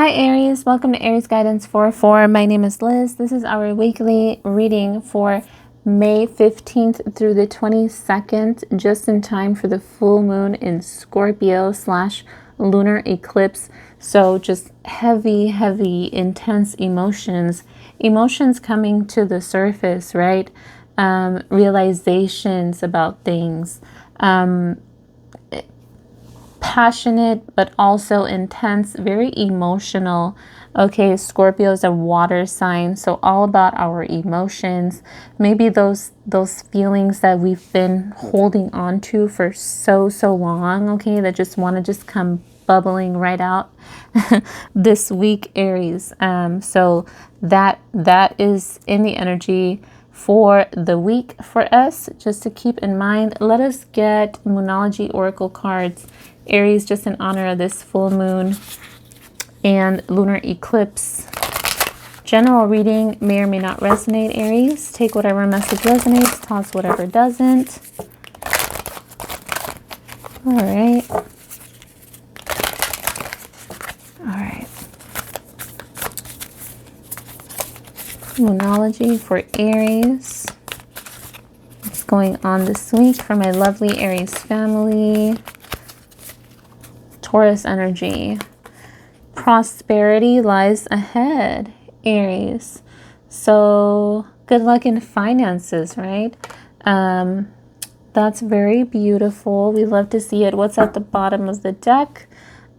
Hi Aries, welcome to Aries Guidance 4-4. My name is Liz. This is our weekly reading for May 15th through the 22nd, just in time for the full moon in Scorpio / lunar eclipse. So just heavy, intense emotions coming to the surface, right? Realizations about things. Passionate but also intense, very emotional. Okay, Scorpio is a water sign, so all about our emotions. Maybe those feelings that we've been holding on to for so long, okay, that just want to just come bubbling right out this week, Aries. So that is in the energy for the week for us, just to keep in mind. Let us get Moonology Oracle cards, Aries, just in honor of this full moon and lunar eclipse. General reading may or may not resonate, Aries. Take whatever message resonates, toss whatever doesn't. All right. Moonology for Aries. What's going on this week for my lovely Aries family? Taurus energy. Prosperity lies ahead, Aries. So good luck in finances, right? That's very beautiful. We love to see it. What's at the bottom of the deck?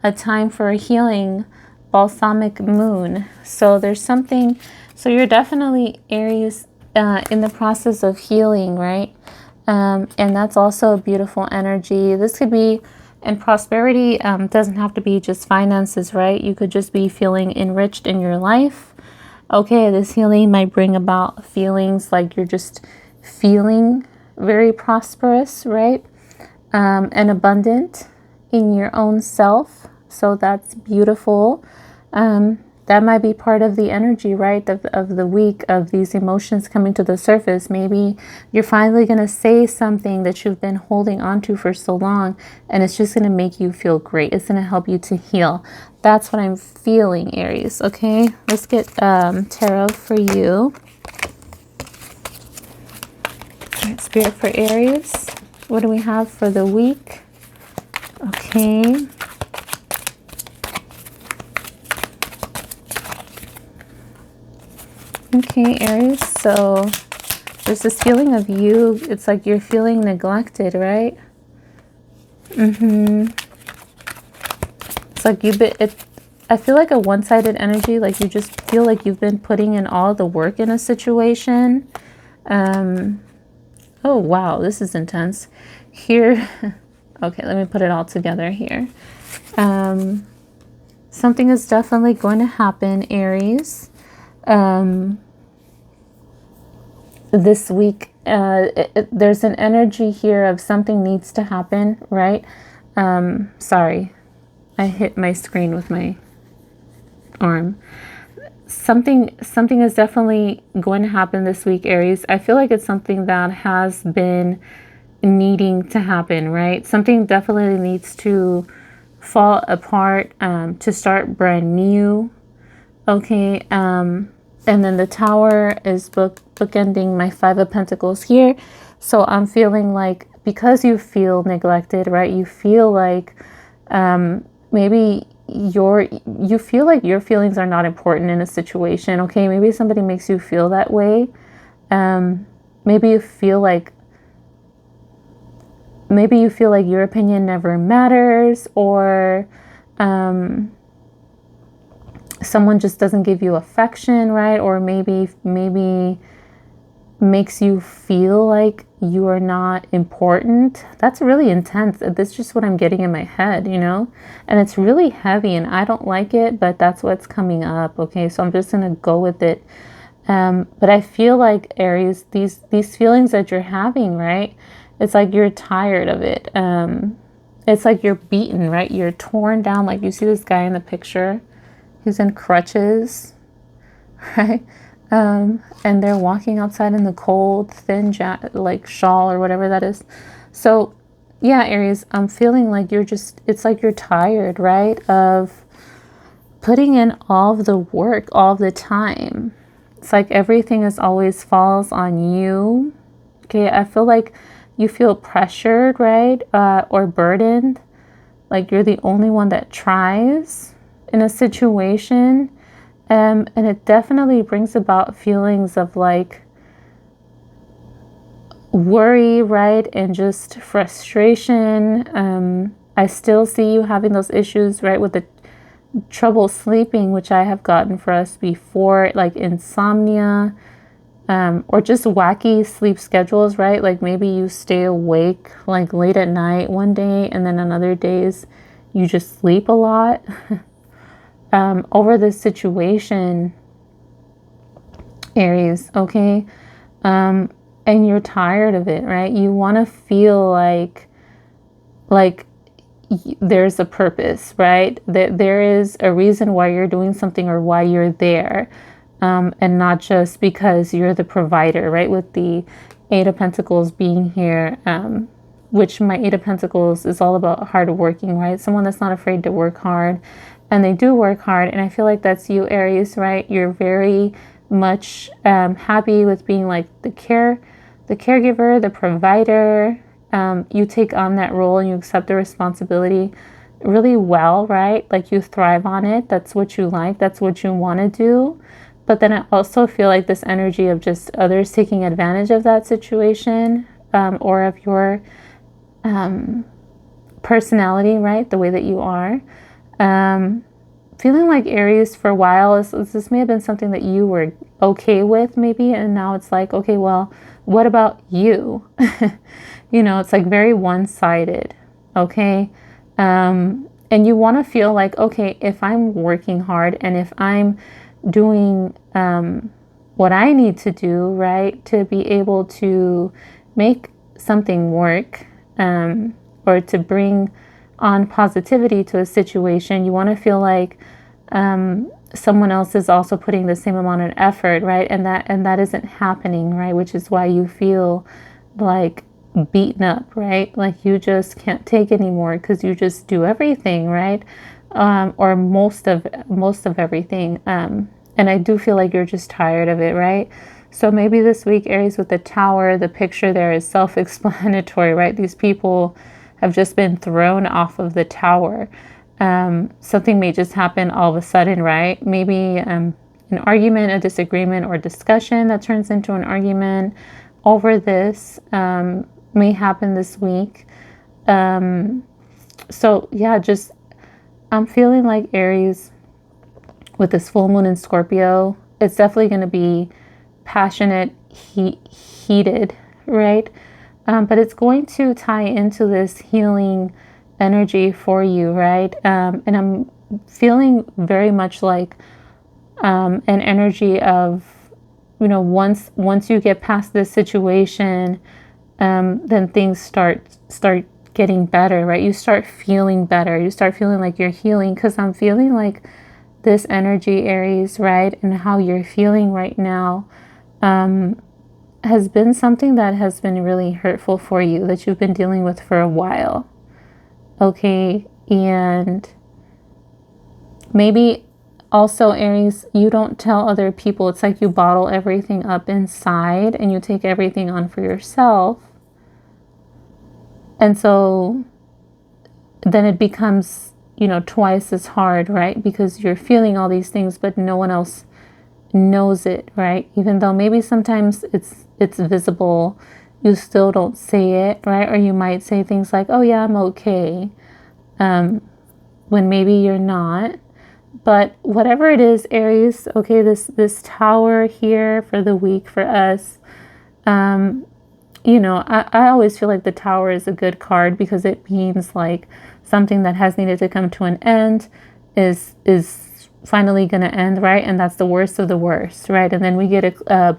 A time for a healing, balsamic moon. So there's something, so you're definitely, Aries, in the process of healing, right? And that's also a beautiful energy. This could be, and prosperity doesn't have to be just finances, right? You could just be feeling enriched in your life. Okay, this healing might bring about feelings like you're just feeling very prosperous, right? And abundant in your own self. So that's beautiful. That might be part of the energy, right, of the week, of these emotions coming to the surface. Maybe you're finally going to say something that you've been holding on to for so long, and it's just going to make you feel great. It's going to help you to heal. That's what I'm feeling, Aries. Okay, let's get tarot for you. All right, Spirit for Aries. What do we have for the week? Okay. Okay, Aries, so there's this feeling of you, it's like you're feeling neglected, right? It's like I feel like a one-sided energy, like you just feel like you've been putting in all the work in a situation. Oh, wow, this is intense. Here, okay, let me put it all together here. Something is definitely going to happen, Aries. This week, there's an energy here of something needs to happen, right? Sorry, I hit my screen with my arm. Something is definitely going to happen this week, Aries. I feel like it's something that has been needing to happen, right? Something definitely needs to fall apart, to start brand new. Okay, and then the Tower is bookending my Five of Pentacles here. So I'm feeling like, because you feel neglected, right? You feel like maybe you feel like your feelings are not important in a situation. Okay, maybe somebody makes you feel that way. Maybe you feel like your opinion never matters, or someone just doesn't give you affection, right? Or maybe makes you feel like you are not important. That's really intense. That's just what I'm getting in my head, you know? And it's really heavy, and I don't like it, but that's what's coming up. Okay, so I'm just gonna go with it. But I feel like, Aries, these feelings that you're having, right? It's like you're tired of it. It's like you're beaten, right? You're torn down. Like you see this guy in the picture, he's in crutches, right? And they're walking outside in the cold, thin like shawl or whatever that is. So yeah, Aries, I'm feeling like it's like you're tired, right? Of putting in all of the work all the time. It's like everything is always falls on you. Okay, I feel like you feel pressured, right? Or burdened. Like you're the only one that tries in a situation. And it definitely brings about feelings of like worry, right? And just frustration. I still see you having those issues, right? With the trouble sleeping, which I have gotten for us before, like insomnia, or just wacky sleep schedules, right? Like maybe you stay awake like late at night one day and then on other days you just sleep a lot over this situation, Aries, okay? And you're tired of it, right? You want to feel like there's a purpose, right? That there is a reason why you're doing something or why you're there, and not just because you're the provider, right? With the Eight of Pentacles being here, which my Eight of Pentacles is all about hard working, right? Someone that's not afraid to work hard, and they do work hard. And I feel like that's you, Aries, right? You're very much happy with being like the caregiver, the provider. You take on that role and you accept the responsibility really well, right? Like you thrive on it. That's what you like. That's what you want to do. But then I also feel like this energy of just others taking advantage of that situation, or of your personality, right? The way that you are. Feeling like Aries for a while, this may have been something that you were okay with maybe. And now it's like, okay, well, what about you? You know, it's like very one-sided, okay? And you want to feel like, okay, if I'm working hard and if I'm doing what I need to do, right, to be able to make something work, or to bring on positivity to a situation, you want to feel like someone else is also putting the same amount of effort, right? And that isn't happening, right? Which is why you feel like beaten up, right? Like you just can't take anymore because you just do everything, right? Or most of everything. And I do feel like you're just tired of it, right? So maybe this week, Aries, with the Tower, the picture there is self-explanatory, right? These people have just been thrown off of the tower. Something may just happen all of a sudden, right? Maybe an argument, a disagreement, or discussion that turns into an argument over this may happen this week. So yeah, just I'm feeling like Aries with this full moon in Scorpio, it's definitely going to be passionate, heated, right? But it's going to tie into this healing energy for you, right? And I'm feeling very much like an energy of, you know, once you get past this situation, then things start getting better, right? You start feeling better. You start feeling like you're healing, because I'm feeling like this energy, Aries, right? And how you're feeling right now has been something that has been really hurtful for you, that you've been dealing with for a while. Okay. And maybe also, Aries, you don't tell other people. It's like you bottle everything up inside and you take everything on for yourself. And so then it becomes, you know, twice as hard, right? Because you're feeling all these things, but no one else knows it, right? Even though maybe sometimes it's visible, you still don't say it, right? Or you might say things like, oh yeah, I'm okay, when maybe you're not. But whatever it is, Aries, okay, this Tower here for the week for us, you know, I always feel like the Tower is a good card because it means like something that has needed to come to an end is finally going to end, right? And that's the worst of the worst, right? And then we get a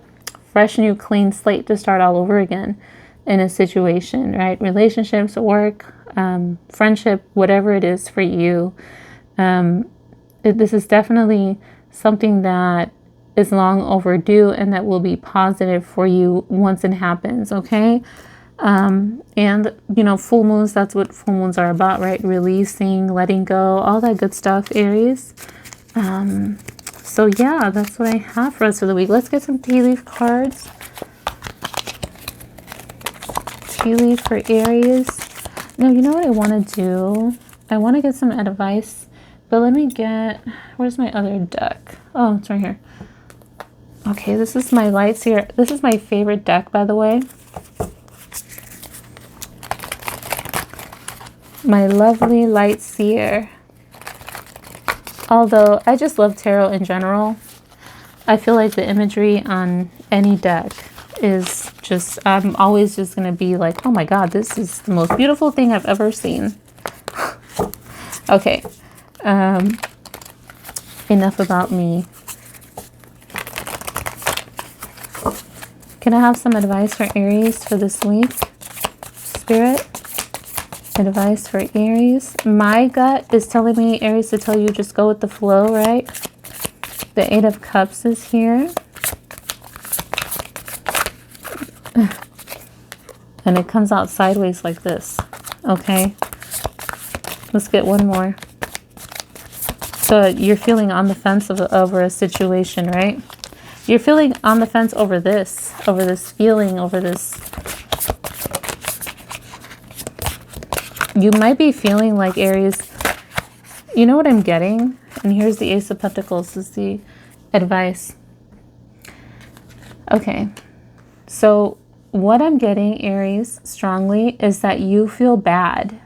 fresh, new, clean slate to start all over again in a situation, right? Relationships, work, friendship, whatever it is for you. This is definitely something that is long overdue and that will be positive for you once it happens, okay? And, you know, full moons, that's what full moons are about, right? Releasing, letting go, all that good stuff, Aries. So yeah, that's what I have for us for the week. Let's get some tea leaf cards. Tea leaf for Aries. No, you know what I want to do? I want to get some advice, but let me get, where's my other deck? Oh, it's right here. Okay, this is my lights here. This is my favorite deck, by the way. My lovely light seer. Although I just love tarot in general, I feel like the imagery on any deck is just, I'm always just going to be like, oh my God, this is the most beautiful thing I've ever seen. Okay. Enough about me. Can I have some advice for Aries for this week? Spirit? Advice for Aries. My gut is telling me, Aries, to tell you just go with the flow, right? The Eight of Cups is here. And it comes out sideways like this. Okay. Let's get one more. So you're feeling on the fence over a situation, right? You're feeling on the fence over this feeling, over this. You might be feeling like, Aries, you know what I'm getting? And here's the Ace of Pentacles, is the advice. Okay, so what I'm getting, Aries, strongly, is that you feel bad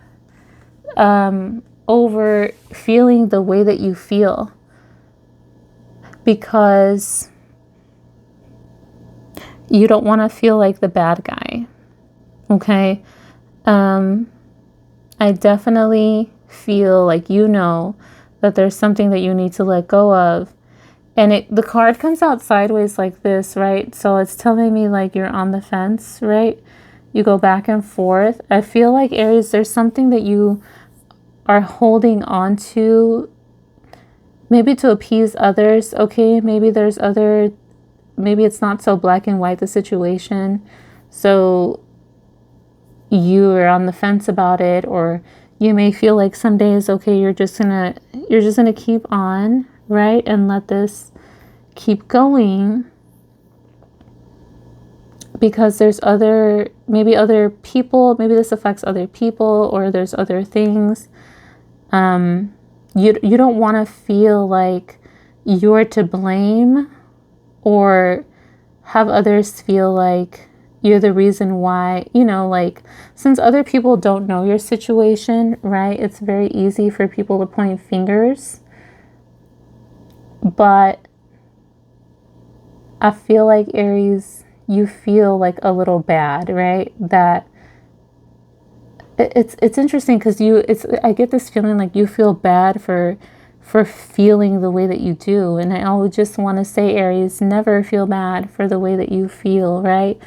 over feeling the way that you feel. Because you don't want to feel like the bad guy. Okay? I definitely feel like you know that there's something that you need to let go of. And the card comes out sideways like this, right? So it's telling me like you're on the fence, right? You go back and forth. I feel like, Aries, there's something that you are holding on to, maybe to appease others, okay? Maybe it's not so black and white, the situation. So you are on the fence about it, or you may feel like some days, okay, you're just gonna keep on, right? And let this keep going, because there's maybe other people, maybe this affects other people, or there's other things. You don't want to feel like you're to blame, or have others feel like you're the reason why, like, since other people don't know your situation, right? It's very easy for people to point fingers. But I feel like, Aries, you feel like a little bad, right? That it's interesting, because I get this feeling like you feel bad for feeling the way that you do. And I always just want to say, Aries, never feel bad for the way that you feel, right?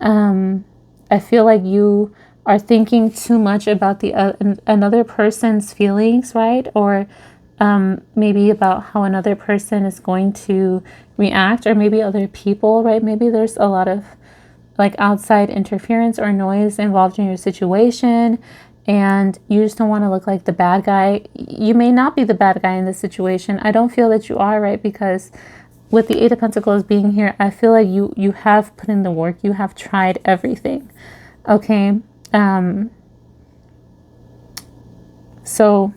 I feel like you are thinking too much about another person's feelings, right? Or maybe about how another person is going to react, or maybe other people, right? Maybe there's a lot of like outside interference or noise involved in your situation, and you just don't want to look like the bad guy. You may not be the bad guy in this situation. I don't feel that you are, right? Because with the Eight of Pentacles being here, I feel like you have put in the work. You have tried everything. Okay. So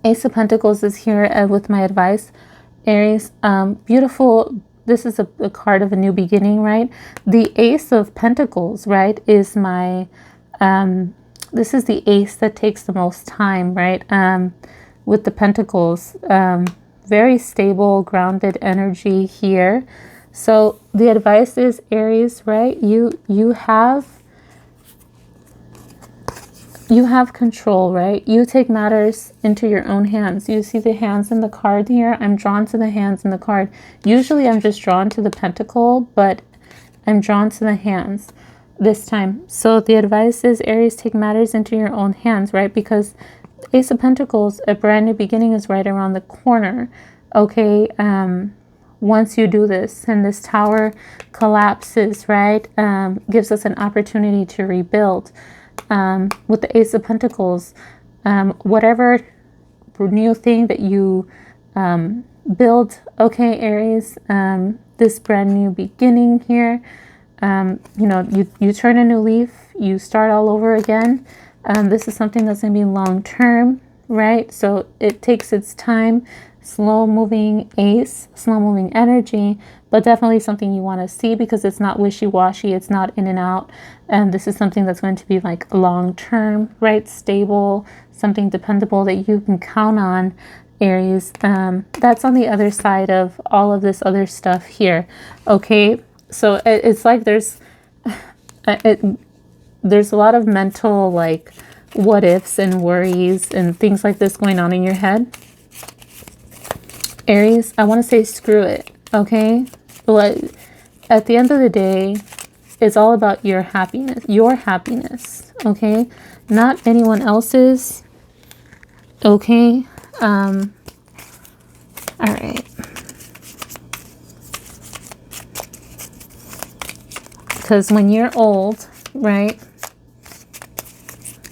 Ace of Pentacles is here with my advice, Aries. Beautiful. This is a card of a new beginning, right? The Ace of Pentacles, right, is my, this is the ace that takes the most time, right? With the Pentacles, very stable, grounded energy here. So the advice is, Aries, right? You have control, right? You take matters into your own hands. You see the hands in the card here? I'm drawn to the hands in the card. Usually I'm just drawn to the pentacle, but I'm drawn to the hands this time. So the advice is, Aries, take matters into your own hands, right? Because Ace of Pentacles, a brand new beginning is right around the corner. Okay, once you do this and this tower collapses, right, gives us an opportunity to rebuild. With the Ace of Pentacles, whatever new thing that you build. Okay, Aries, this brand new beginning here. You know, you turn a new leaf, you start all over again. This is something that's going to be long term, right? So it takes its time. Slow moving ace, slow moving energy, but definitely something you want to see because it's not wishy-washy, it's not in and out. And this is something that's going to be like long term, right? Stable, something dependable that you can count on, Aries. That's on the other side of all of this other stuff here. Okay, so it's like there's a lot of mental like what ifs and worries and things like this going on in your head. Aries, I want to say screw it, okay? But at the end of the day, it's all about your happiness, okay? Not anyone else's, okay? All right. Because when you're old, right,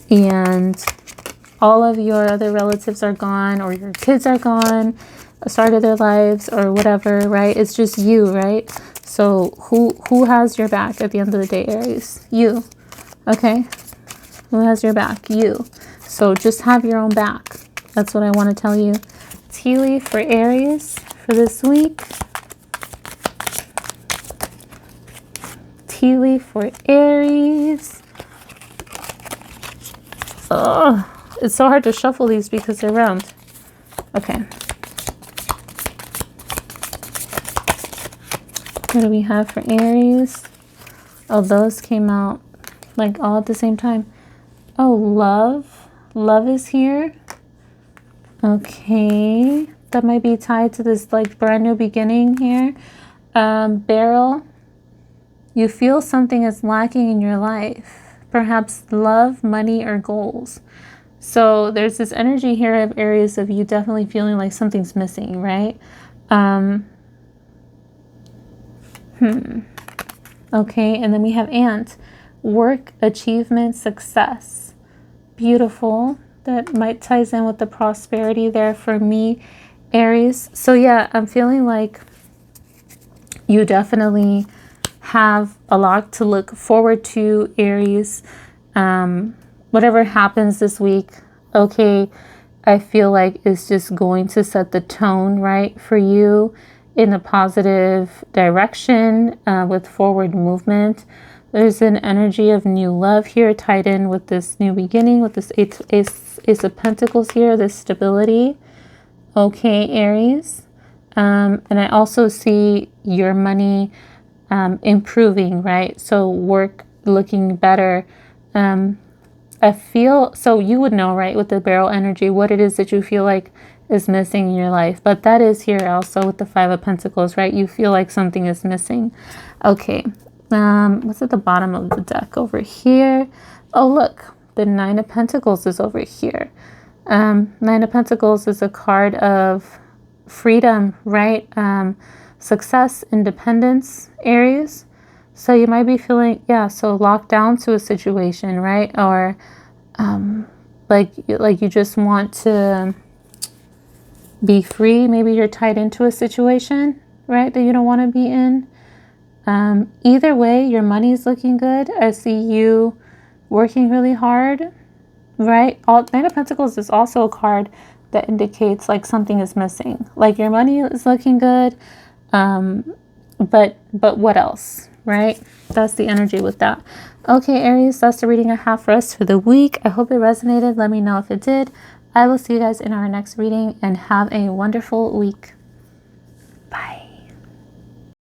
and all of your other relatives are gone or your kids are gone, started their lives or whatever, right? It's just you, right? So who has your back at the end of the day, Aries? You. Okay? Who has your back? You. So just have your own back. That's what I want to tell you. Tea leaf for Aries for this week. Tea leaf for Aries. Oh, it's so hard to shuffle these because they're round. Okay. What do we have for Aries? Oh, those came out like all at the same time. Oh, love. Love is here. Okay. That might be tied to this like brand new beginning here. Barrel. You feel something is lacking in your life. Perhaps love, money, or goals. So there's this energy here of Aries of you definitely feeling like something's missing, right? Okay, and then we have ant. Work, achievement, success. Beautiful. That might ties in with the prosperity there for me, Aries. So yeah, I'm feeling like you definitely have a lot to look forward to, Aries. Whatever happens this week, okay, I feel like it's just going to set the tone, right, for you in a positive direction with forward movement. There's an energy of new love here tied in with this new beginning, with this Ace of Pentacles here, this stability. Okay, Aries. And I also see your money improving, right? So work looking better. I feel, so you would know, right, with the barrel energy, what it is that you feel like is missing in your life. But that is here also with the Five of Pentacles, right? You feel like something is missing. Okay. What's at the bottom of the deck over here? Oh, look, the Nine of Pentacles is over here. Nine of Pentacles is a card of freedom, right? Success, independence, Aries. So you might be feeling, yeah, so locked down to a situation, right? Or like you just want to be free. Maybe you're tied into a situation, right, that you don't want to be in. Either way, your money's looking good. I see you working really hard, right? Nine of Pentacles is also a card that indicates like something is missing. Like your money is looking good, but what else, right? That's the energy with that. Okay, Aries, that's the reading I have for us for the week. I hope it resonated. Let me know if it did. I will see you guys in our next reading and have a wonderful week.